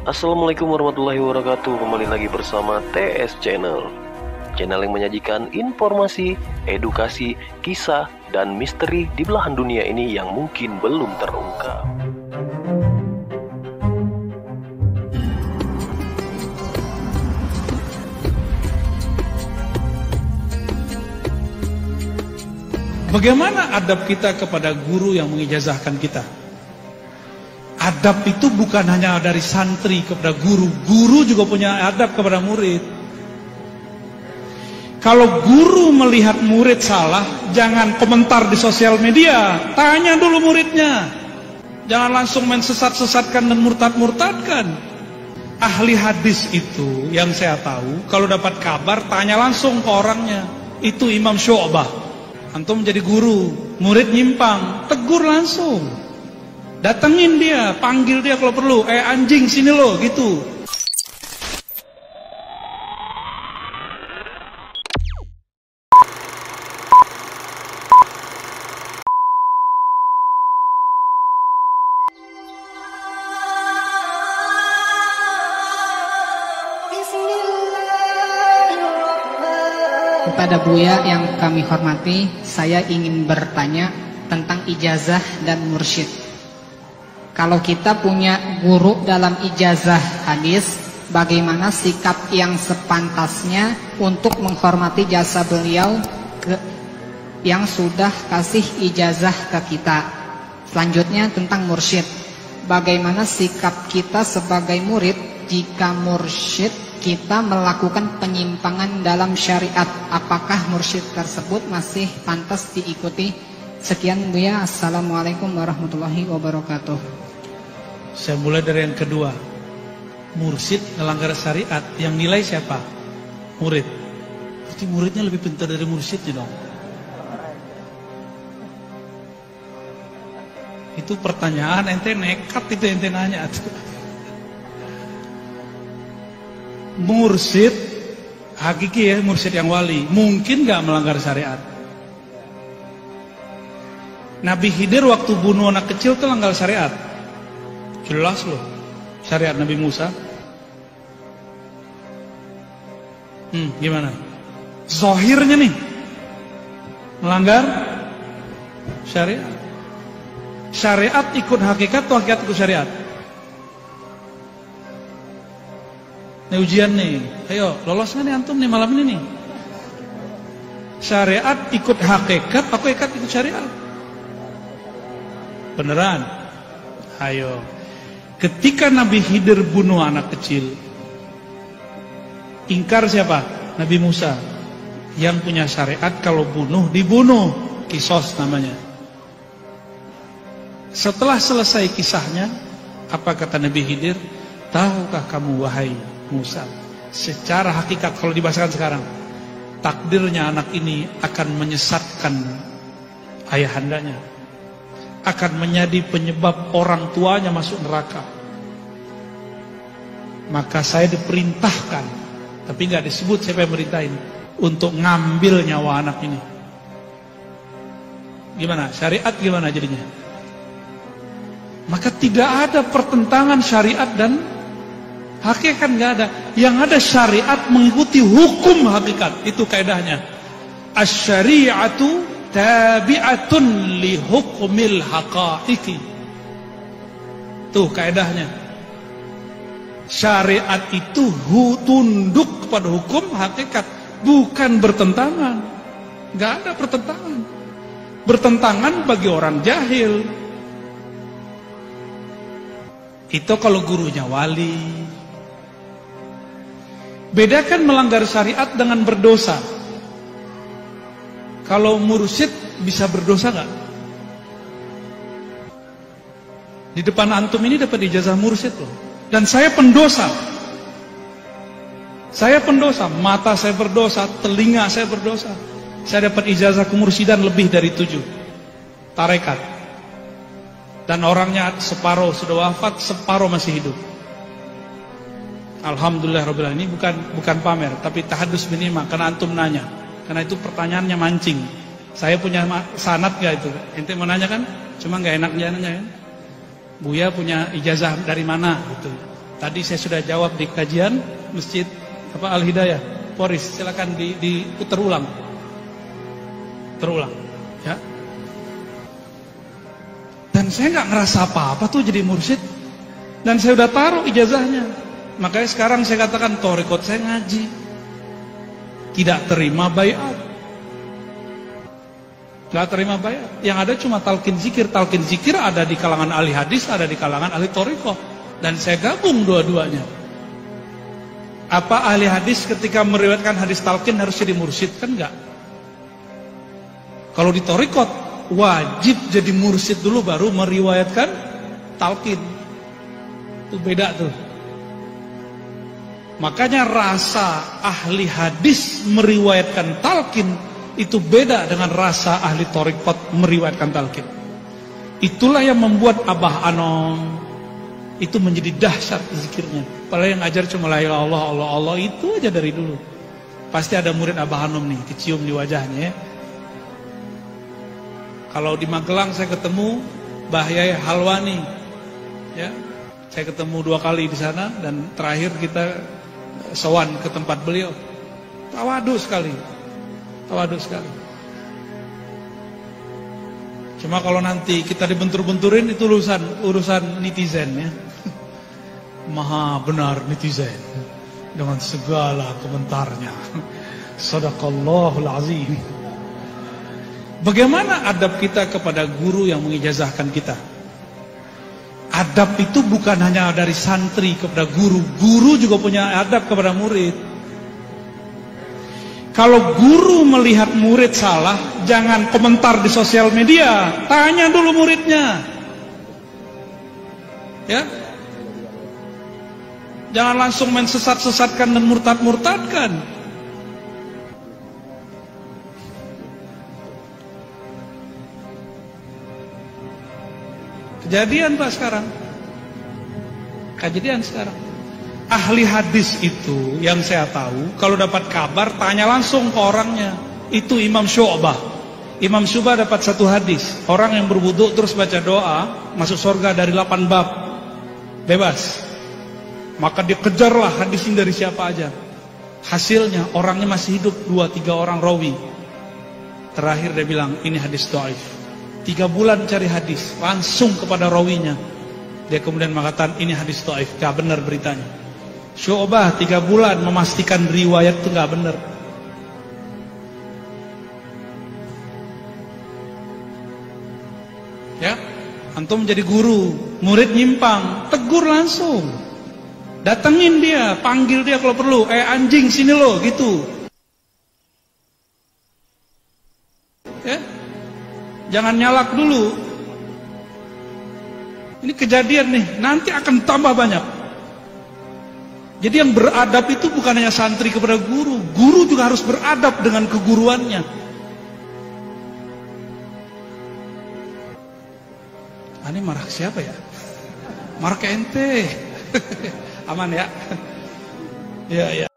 Assalamualaikum warahmatullahi wabarakatuh. Kembali lagi bersama TS Channel, channel yang menyajikan informasi, edukasi, kisah, dan misteri di belahan dunia ini yang mungkin belum terungkap. Bagaimana adab kita kepada guru yang mengijazahkan kita? Adab itu bukan hanya dari santri kepada guru, guru juga punya adab kepada murid. Kalau guru melihat murid salah, jangan komentar di sosial media, tanya dulu muridnya. Jangan langsung main sesat-sesatkan dan murtad-murtadkan. Ahli hadis itu yang saya tahu, kalau dapat kabar tanya langsung ke orangnya. Itu Imam Syu'bah. Antum menjadi guru, murid nyimpang, tegur langsung. Datengin dia, panggil dia kalau perlu. Anjing sini lo, gitu. Kepada Buya yang kami hormati, saya ingin bertanya tentang ijazah dan mursyid. Kalau kita punya guru dalam ijazah hadis, bagaimana sikap yang sepantasnya untuk menghormati jasa beliau yang sudah kasih ijazah ke kita? Selanjutnya tentang mursyid. Bagaimana sikap kita sebagai murid jika mursyid kita melakukan penyimpangan dalam syariat? Apakah mursyid tersebut masih pantas diikuti? Sekian Buya, assalamualaikum warahmatullahi wabarakatuh. Saya mulai dari yang kedua. Mursyid melanggar syariat, yang nilai siapa? Murid. Berarti muridnya lebih pintar dari mursyidnya dong. Itu pertanyaan ente nekat, itu ente nanya. Mursyid hakiki ya, mursyid yang wali mungkin gak melanggar syariat. Nabi Khidir waktu bunuh anak kecil itu melanggar syariat. Jelas loh, syariat Nabi Musa. Gimana? Zahirnya nih melanggar syariat. Syariat ikut hakikat atau hakikat ikut syariat? Ini ujian nih, ayo lolos nggak nih antum nih malam ini nih? Syariat ikut hakikat, apa hakikat ikut syariat? Beneran? Ayo. Ketika Nabi Khidir bunuh anak kecil, ingkar siapa? Nabi Musa. Yang punya syariat kalau bunuh dibunuh, kisos namanya. Setelah selesai kisahnya, apa kata Nabi Khidir? Tahukah kamu wahai Musa, secara hakikat kalau dibahasakan sekarang, takdirnya anak ini akan menyesatkan ayahandanya, akan menjadi penyebab orang tuanya masuk neraka. Maka saya diperintahkan, tapi nggak disebut siapa yang merintahin, untuk ngambil nyawa anak ini. Gimana? Syariat gimana jadinya? Maka tidak ada pertentangan syariat dan hakikat, nggak ada. Yang ada syariat mengikuti hukum hakikat. Itu kaidahnya. Asy-syari'atu tabi'atun li hukmil haqa'iqi. Tuh kaidahnya. Syariat itu tunduk kepada hukum hakikat, bukan bertentangan. Nggak ada pertentangan. Bertentangan bagi orang jahil. Itu kalau gurunya wali. Bedakan melanggar syariat dengan berdosa. Kalau mursyid bisa berdosa gak? Di depan antum ini dapat ijazah mursyid loh. Dan saya pendosa. Saya pendosa. Mata saya berdosa, telinga saya berdosa. Saya dapat ijazah kemursidan lebih dari 7 tarekat. Dan orangnya separuh sudah wafat, separuh masih hidup. Alhamdulillah Rabbil Alamin. Ini bukan pamer, tapi tahadus binima, karena antum nanya. Karena itu pertanyaannya mancing. Saya punya sanad gak itu? Ente mau nanya kan? Cuma gak enak dia nanya kan? Buya punya ijazah dari mana gitu. Tadi saya sudah jawab di kajian Masjid Al-Hidayah, Poris, silakan diputar ulang. Terulang, ya. Dan saya nggak ngerasa apa-apa tuh jadi mursyid. Dan saya udah taruh ijazahnya. Makanya sekarang saya katakan thariqat saya ngaji. Tidak terima baiat. Nggak terima baiat. Yang ada cuma talqin zikir. Talqin zikir ada di kalangan ahli hadis, ada di kalangan ahli thariqah. Dan saya gabung dua-duanya. Apa ahli hadis ketika meriwayatkan hadis talqin harus jadi mursyid? Kan enggak. Kalau di thariqat wajib jadi mursyid dulu baru meriwayatkan talqin. Itu beda tuh. Makanya rasa ahli hadis meriwayatkan talqin itu beda dengan rasa ahli thariqat meriwayatkan talqin. Itulah yang membuat Abah Anom itu menjadi dahsyat zikirnya. Padahal yang ngajar cuma la ilaha illallah, Allah Allah itu aja dari dulu. Pasti ada murid Abah Anom nih, kecium di wajahnya ya. Kalau di Magelang saya ketemu Mbah Yai Halwani, ya, saya ketemu 2 kali di sana dan terakhir kita sowan ke tempat beliau. Tawadu sekali, tawadu sekali. Cuma kalau nanti kita dibentur-benturin itu urusan netizen ya. Maha benar netizen dengan segala komentarnya. Shadaqallahul azim. Bagaimana adab kita kepada guru yang mengijazahkan kita? Adab itu bukan hanya dari santri kepada guru. Guru juga punya adab kepada murid. Kalau guru melihat murid salah, jangan komentar di sosial media. Tanya dulu muridnya. Ya. Jangan langsung main sesat-sesatkan dan murtad-murtadkan. Kejadian Pak sekarang. Kejadian sekarang. Ahli hadis itu yang saya tahu kalau dapat kabar tanya langsung ke orangnya. Itu Imam Syu'bah. Imam Syu'bah dapat 1 hadis. Orang yang berwudu terus baca doa masuk surga dari 8 bab. Bebas. Maka dia kejarlah hadis ini dari siapa aja. Hasilnya orangnya masih hidup 2-3 orang rawi. Terakhir dia bilang ini hadis dhaif. 3 bulan cari hadis langsung kepada rawinya. Dia kemudian mengatakan ini hadis dhaif, gak benar beritanya. Syu'bah 3 bulan memastikan riwayat itu gak benar. Ya, antum jadi guru, murid nyimpang, tegur langsung. Datengin dia, panggil dia kalau perlu. Anjing sini lo, gitu. Ya, jangan nyalak dulu. Ini kejadian nih, nanti akan tambah banyak. Jadi yang beradab itu bukan hanya santri kepada guru. Guru juga harus beradab dengan keguruannya. Ini marah siapa ya? Marah ke ente. Aman ya? Ya, ya.